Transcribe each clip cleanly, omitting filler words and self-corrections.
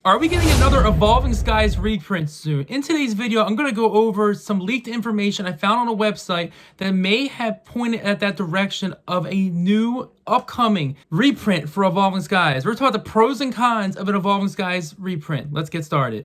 Are we getting another Evolving Skies reprint soon? In today's video, I'm going to go over some leaked information I found on a website that may have pointed at that direction of a new upcoming reprint for Evolving Skies. We're talking about the pros and cons of an Evolving Skies reprint. Let's get started.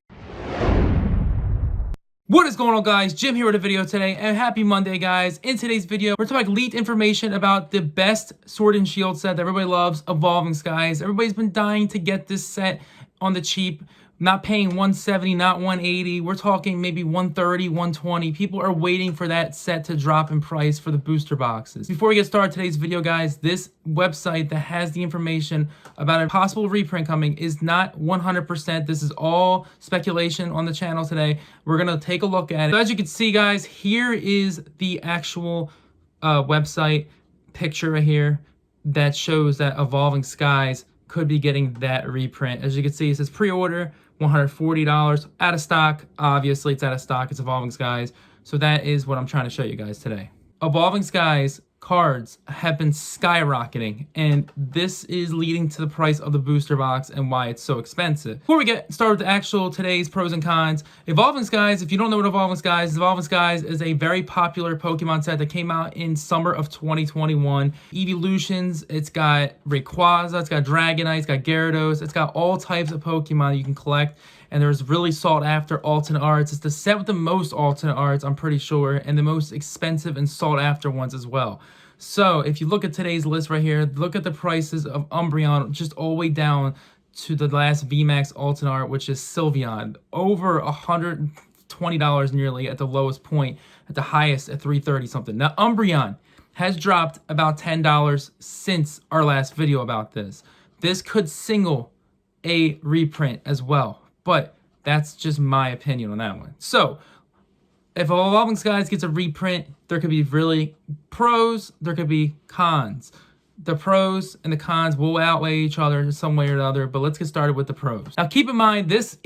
What is going on, guys? Jim here with a video today, and happy Monday, guys. In today's video, we're talking about leaked information about the best Sword and Shield set that everybody loves, Evolving Skies. Everybody's been dying to get this set on the cheap, not paying $170, not $180. We're talking maybe $130, $120. People are waiting for that set to drop in price for the booster boxes. Before we get started today's video, guys, this website that has the information about a possible reprint coming is not 100%. This is all speculation on the channel today. We're gonna take a look at it. So as you can see, guys, here is the actual website picture right here that shows that Evolving Skies could be getting that reprint. As you can see, it says pre-order, $140, out of stock. Obviously, it's out of stock. It's Evolving Skies. So that is what I'm trying to show you guys today. Evolving Skies cards have been skyrocketing, and this is leading to the price of the booster box and why it's so expensive. Before we get started with the actual today's pros and cons, Evolving Skies, if you don't know what Evolving Skies is a very popular Pokemon set that came out in summer of 2021. Evolutions, it's got Rayquaza, it's got Dragonite, it's got Gyarados, it's got all types of Pokemon you can collect. And there's really sought after alternate arts. It's the set with the most alternate arts, I'm pretty sure, and the most expensive and sought after ones as well. So if you look at today's list right here, look at the prices of Umbreon just all the way down to the last VMAX alternate art, which is Sylveon. Over $120 nearly at the lowest point, at the highest at $330 something. Now Umbreon has dropped about $10 since our last video about this. This could single a reprint as well. But that's just my opinion on that one. So, if Evolving Skies gets a reprint, there could be really pros, there could be cons. The pros and the cons will outweigh each other in some way or another, but let's get started with the pros. Now, keep in mind, this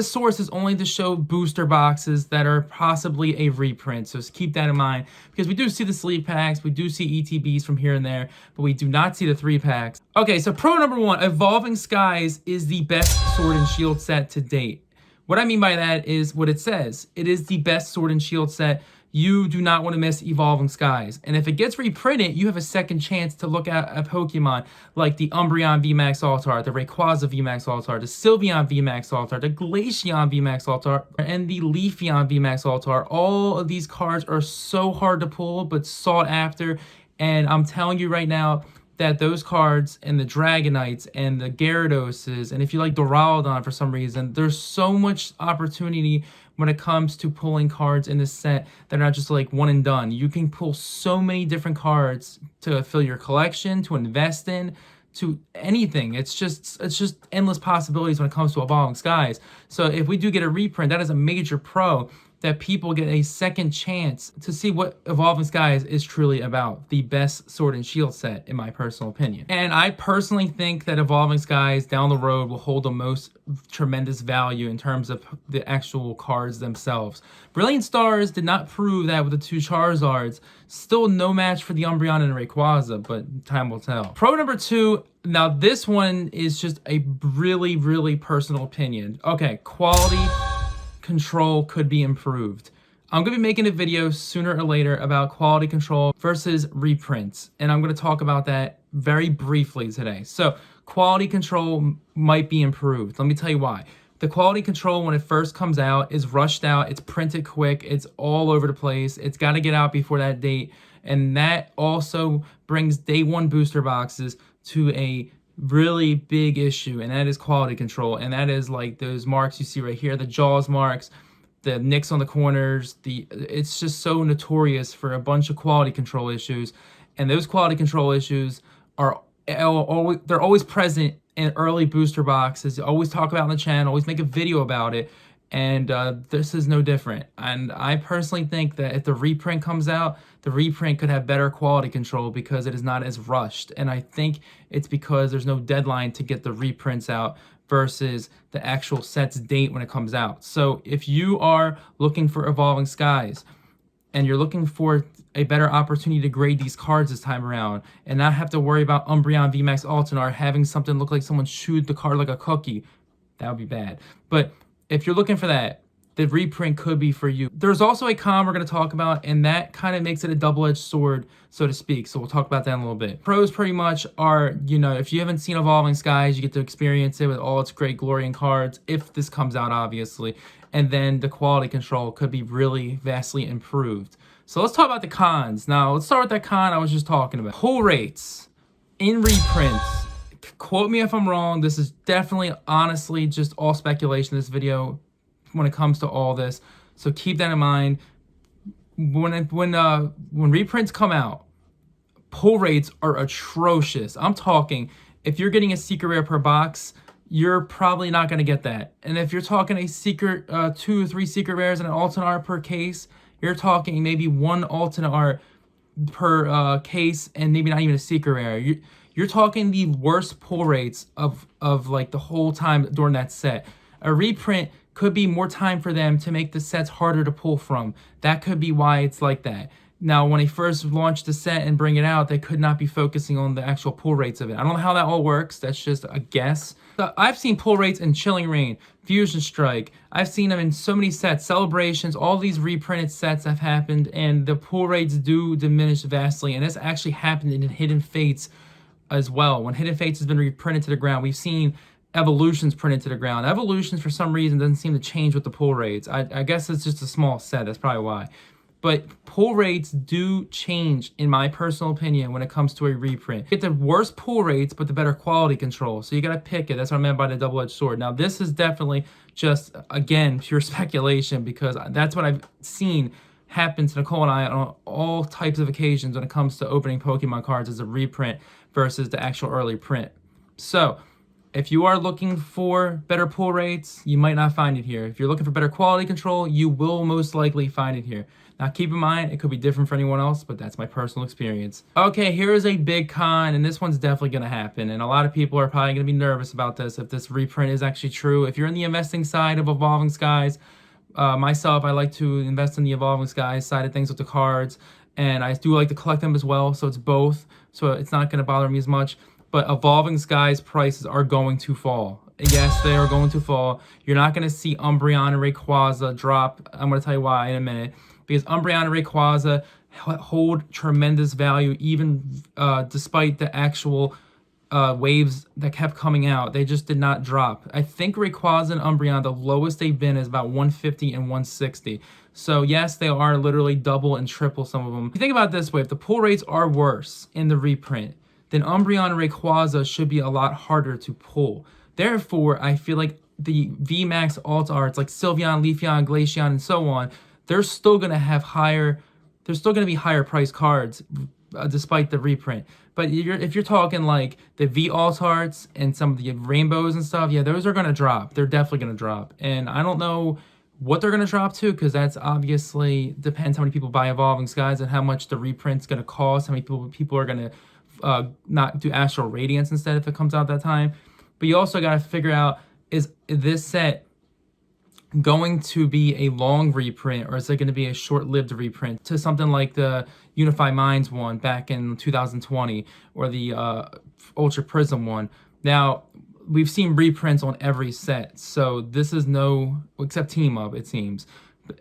source is only to show booster boxes that are possibly a reprint. So keep that in mind, because we do see the sleeve packs, we do see ETBs from here and there, but we do not see the 3-packs. Okay, so pro number one, Evolving Skies is the best Sword and Shield set to date. What I mean by that is what it says. It is the best Sword and Shield set. You do not want to miss Evolving Skies. And if it gets reprinted, you have a second chance to look at a Pokemon like the Umbreon VMAX Altar, the Rayquaza VMAX Altar, the Sylveon VMAX Altar, the Glaceon VMAX Altar, and the Leafeon VMAX Altar. All of these cards are so hard to pull, but sought after. And I'm telling you right now that those cards and the Dragonites and the Gyaradoses, and if you like Duraludon for some reason, there's so much opportunity when it comes to pulling cards in this set that are not just like one and done. You can pull so many different cards to fill your collection, to invest in, to anything. It's just endless possibilities when it comes to Evolving Skies. So if we do get a reprint, that is a major pro, that people get a second chance to see what Evolving Skies is truly about. The best Sword and Shield set, in my personal opinion. And I personally think that Evolving Skies down the road will hold the most tremendous value in terms of the actual cards themselves. Brilliant Stars did not prove that with the 2 Charizards. Still no match for the Umbreon and Rayquaza, but time will tell. Pro number 2, now this one is just a really, really personal opinion. Okay, quality control could be improved. I'm going to be making a video sooner or later about quality control versus reprints, and I'm going to talk about that very briefly today. So quality control might be improved. Let me tell you why. The quality control, when it first comes out, is rushed out. It's printed quick. It's all over the place. It's got to get out before that date, and that also brings day one booster boxes to a really big issue, and that is quality control. And that is like those marks you see right here, the Jaws marks, the nicks on the corners. It's just so notorious for a bunch of quality control issues, and those quality control issues are always present in early booster boxes. Always talk about on the channel, always make a video about it, and this is no different. And I personally think that if the reprint comes out, the reprint could have better quality control because it is not as rushed. And I think it's because there's no deadline to get the reprints out versus the actual set's date when it comes out. So if you are looking for Evolving Skies and you're looking for a better opportunity to grade these cards this time around and not have to worry about Umbreon VMAX Altanar having something look like someone chewed the card like a cookie, That would be bad. But if you're looking for that, the reprint could be for you. There's also a con we're going to talk about, and that kind of makes it a double-edged sword, so to speak. So we'll talk about that in a little bit. Pros pretty much are, you know, if you haven't seen Evolving Skies, you get to experience it with all its great glory and cards, if this comes out, obviously. And then the quality control could be really vastly improved. So let's talk about the cons. Now, let's start with that con I was just talking about. Pull rates in reprints. Quote me if I'm wrong. This is definitely, honestly, just all speculation in this video when it comes to all this. So keep that in mind. When reprints come out, pull rates are atrocious. I'm talking, if you're getting a secret rare per box, you're probably not going to get that. And if you're talking a secret, 2 or 3 secret rares and an alternate art per case, you're talking maybe 1 alternate art per case and maybe not even a secret rare. You're talking the worst pull rates of like the whole time during that set. A reprint could be more time for them to make the sets harder to pull from. That could be why it's like that. Now, when they first launched the set and bring it out, they could not be focusing on the actual pull rates of it. I don't know how that all works. That's just a guess. So I've seen pull rates in Chilling Reign, Fusion Strike. I've seen them in so many sets, Celebrations, all these reprinted sets have happened, and the pull rates do diminish vastly. And this actually happened in Hidden Fates as well. When Hidden Fates has been reprinted to the ground, we've seen Evolutions printed to the ground. Evolutions, for some reason, doesn't seem to change with the pull rates. I guess it's just a small set. That's probably why. But pull rates do change, in my personal opinion, when it comes to a reprint. You get the worst pull rates, but the better quality control. So you got to pick it. That's what I meant by the double-edged sword. Now, this is definitely just, again, pure speculation, because that's what I've seen happen to Nicole and I on all types of occasions when it comes to opening Pokemon cards as a reprint versus the actual early print. So if you are looking for better pull rates, you might not find it here. If you're looking for better quality control, you will most likely find it here. Now, keep in mind, it could be different for anyone else, but that's my personal experience. Okay, here is a big con, and this one's definitely going to happen. And a lot of people are probably going to be nervous about this if this reprint is actually true. If you're in the investing side of Evolving Skies, myself, I like to invest in the Evolving Skies side of things with the cards, and I do like to collect them as well, so it's both. So it's not going to bother me as much. But Evolving Skies prices are going to fall. Yes, they are going to fall. You're not going to see Umbreon and Rayquaza drop. I'm going to tell you why in a minute. Because Umbreon and Rayquaza hold tremendous value, even despite the actual waves that kept coming out. They just did not drop. I think Rayquaza and Umbreon, the lowest they've been is about 150 and 160. So yes, they are literally double and triple some of them. If you think about it this way, if the pull rates are worse in the reprint, then Umbreon and Rayquaza should be a lot harder to pull. Therefore, I feel like the VMAX alt arts like Sylveon, Leafeon, Glaceon, and so on, they're still going to have higher, they're still going to be higher priced cards despite the reprint. But if you're talking like the V alt arts and some of the rainbows and stuff, yeah, those are going to drop. They're definitely going to drop. And I don't know what they're going to drop to, because that's obviously depends how many people buy Evolving Skies and how much the reprint's going to cost, how many people are going to not do Astral Radiance instead if it comes out that time. But you also got to figure out, is this set going to be a long reprint, or is it going to be a short-lived reprint to something like the Unify Minds one back in 2020 or the Ultra Prism one? Now, we've seen reprints on every set, so this is no, except Team Up, it seems,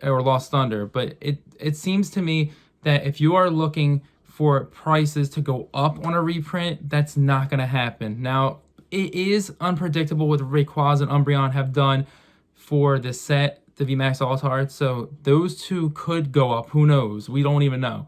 or Lost Thunder. But it seems to me that if you are looking for prices to go up on a reprint, that's not going to happen. Now, it is unpredictable what Rayquaza and Umbreon have done for this set, the VMAX Alt-Art, so those two could go up. Who knows? We don't even know.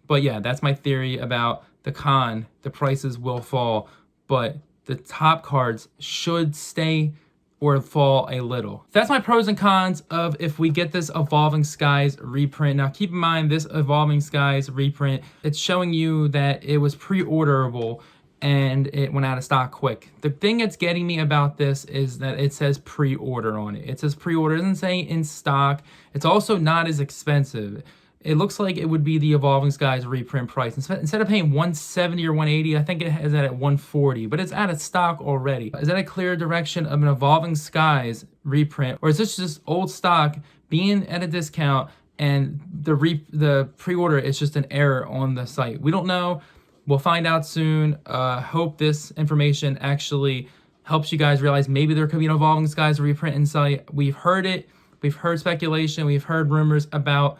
But yeah, that's my theory about the con. The prices will fall, but the top cards should stay or fall a little. That's my pros and cons of if we get this Evolving Skies reprint. Now, keep in mind, this Evolving Skies reprint, it's showing you that it was pre-orderable and it went out of stock quick. The thing that's getting me about this is that it says pre-order on it. It says pre-order, it doesn't say in stock. It's also not as expensive. It looks like it would be the Evolving Skies reprint price. Instead of paying $170 or $180, I think it has that at $140, but it's out of stock already. Is that a clear direction of an Evolving Skies reprint, or is this just old stock being at a discount and the pre-order is just an error on the site? We don't know. We'll find out soon. Hope this information actually helps you guys realize maybe there could be an Evolving Skies reprint in sight. We've heard it. We've heard speculation. We've heard rumors about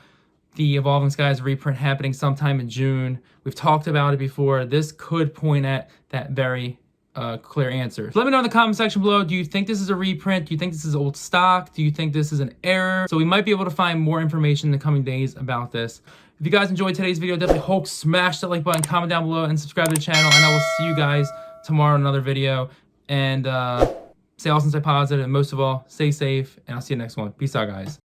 the Evolving Skies reprint happening sometime in June. We've talked about it before. This could point at that very clear answer. So let me know in the comment section below. Do you think this is a reprint? Do you think this is old stock? Do you think this is an error? So we might be able to find more information in the coming days about this. If you guys enjoyed today's video, definitely Hulk smash that like button, comment down below, and subscribe to the channel. And I will see you guys tomorrow in another video. And stay awesome, stay positive, and most of all, stay safe. And I'll see you next one. Peace out, guys.